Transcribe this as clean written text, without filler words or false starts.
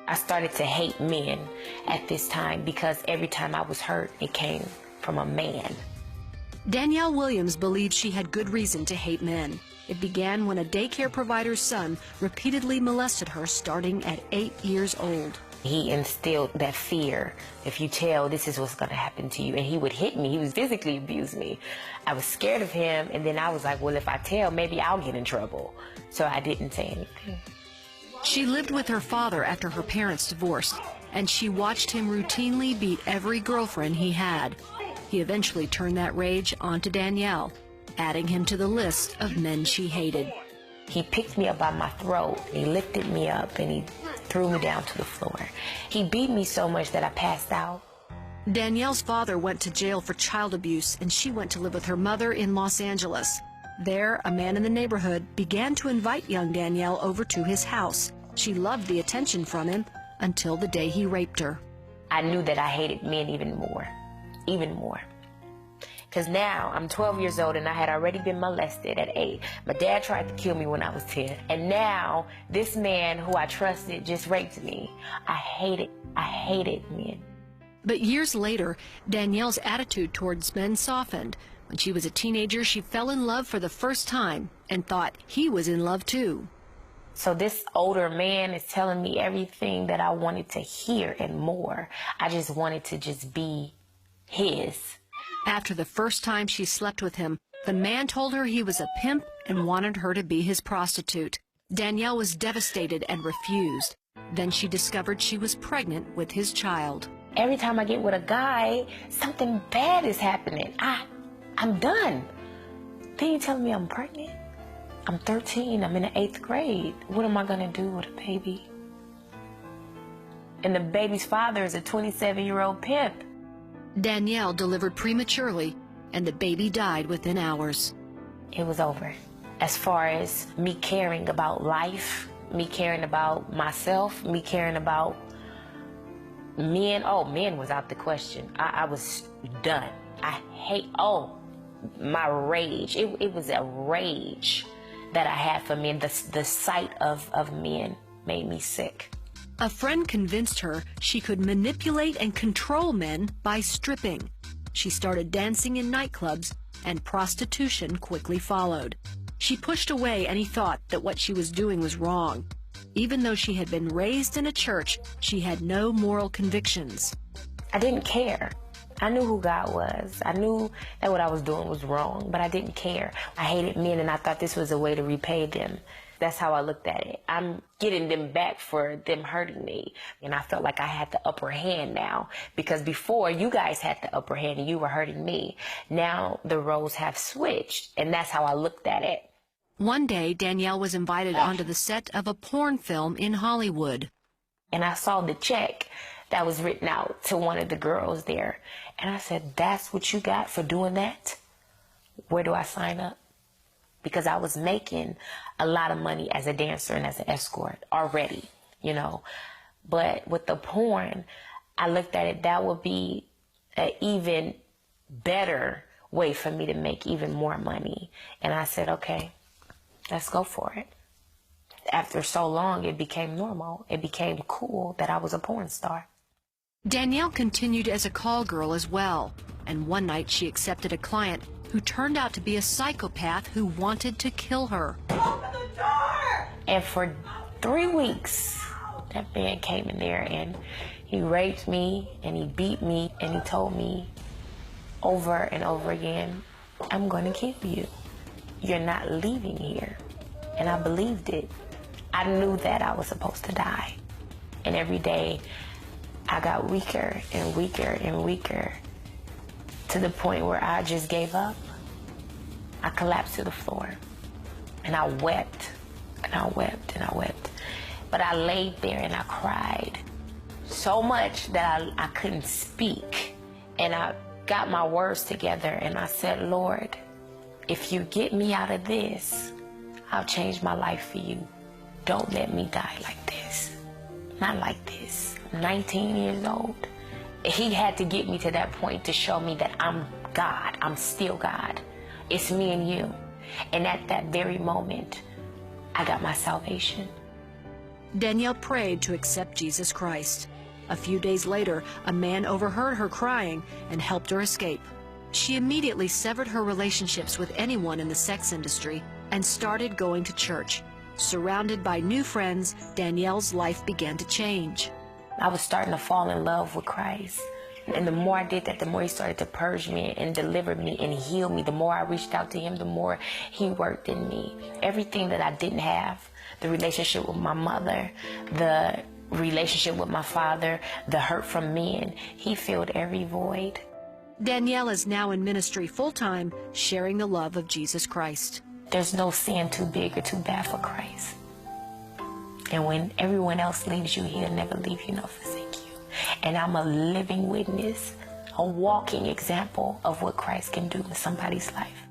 I started to hate men at this time because every time I was hurt, it came from a man. Danielle Williams believed she had good reason to hate men. It began when a daycare provider's son repeatedly molested her starting at 8 years old. He instilled that fear. If you tell, this is what's going to happen to you. And he would hit me. He would physically abuse me. I was scared of him. And then I was like, well, if I tell, maybe I'll get in trouble. So I didn't say anything. She lived with her father after her parents divorced, and she watched him routinely beat every girlfriend he had. He eventually turned that rage onto Danielle, adding him to the list of men she hated. He picked me up by my throat, he lifted me up, and he threw me down to the floor. He beat me so much that I passed out. Danielle's father went to jail for child abuse, and she went to live with her mother in Los Angeles. There, a man in the neighborhood began to invite young Danielle over to his house. She loved the attention from him until the day he raped her. I knew that I hated men even more. Because now I'm 12 years old and I had already been molested at 8. My dad tried to kill me when I was 10. And now this man who I trusted just raped me. I hated men. But years later, Danielle's attitude towards men softened. When she was a teenager, she fell in love for the first time and thought he was in love too. So this older man is telling me everything that I wanted to hear and more. I just wanted to just be his. After the first time she slept with him, the man told her he was a pimp and wanted her to be his prostitute. Danielle was devastated and refused. Then she discovered she was pregnant with his child. Every time I get with a guy, something bad is happening. I'm done. Then you tell me I'm pregnant? I'm 13, I'm in the 8th grade. What am I gonna do with a baby? And the baby's father is a 27-year-old pimp. Danielle delivered prematurely, and the baby died within hours. It was over. As far as me caring about life, me caring about myself, me caring about men, men was out the question. I was done. My rage. It was a rage that I had for men. The sight of men made me sick. A friend convinced her she could manipulate and control men by stripping. She started dancing in nightclubs, and prostitution quickly followed. She pushed away any thought that what she was doing was wrong. Even though she had been raised in a church, she had no moral convictions. I didn't care. I knew who God was. I knew that what I was doing was wrong, but I didn't care. I hated men, and I thought this was a way to repay them. That's how I looked at it. I'm getting them back for them hurting me. And I felt like I had the upper hand now, because before you guys had the upper hand and you were hurting me. Now the roles have switched, and that's how I looked at it. One day, Danielle was invited onto the set of a porn film in Hollywood. And I saw the check that was written out to one of the girls there. And I said, that's what you got for doing that? Where do I sign up? Because I was making a lot of money as a dancer and as an escort already, you know. But with the porn, I looked at it, that would be an even better way for me to make even more money. And I said, okay, let's go for it. After so long, it became normal. It became cool that I was a porn star. Danielle continued as a call girl as well. And one night she accepted a client who turned out to be a psychopath who wanted to kill her. Open the door! And for 3 weeks, that man came in there and he raped me and he beat me and he told me over and over again, I'm going to kill you. You're not leaving here. And I believed it. I knew that I was supposed to die. And every day I got weaker and weaker and weaker, to the point where I just gave up. I collapsed to the floor and I wept and I wept and I wept. But I laid there and I cried so much that I couldn't speak. And I got my words together and I said, Lord, if you get me out of this, I'll change my life for you. Don't let me die like this. Not like this. I'm 19 years old. He had to get me to that point to show me that I'm God. I'm still God. It's me and you. And at that very moment, I got my salvation. Danielle prayed to accept Jesus Christ. A few days later, a man overheard her crying and helped her escape. She immediately severed her relationships with anyone in the sex industry and started going to church. Surrounded by new friends, Danielle's life began to change. I was starting to fall in love with Christ. And the more I did that, the more he started to purge me and deliver me and heal me. The more I reached out to him, the more he worked in me. Everything that I didn't have, the relationship with my mother, the relationship with my father, the hurt from men, he filled every void. Danielle is now in ministry full-time, sharing the love of Jesus Christ. There's no sin too big or too bad for Christ. And when everyone else leaves you, he'll never leave you nor forsake you. And I'm a living witness, a walking example of what Christ can do in somebody's life.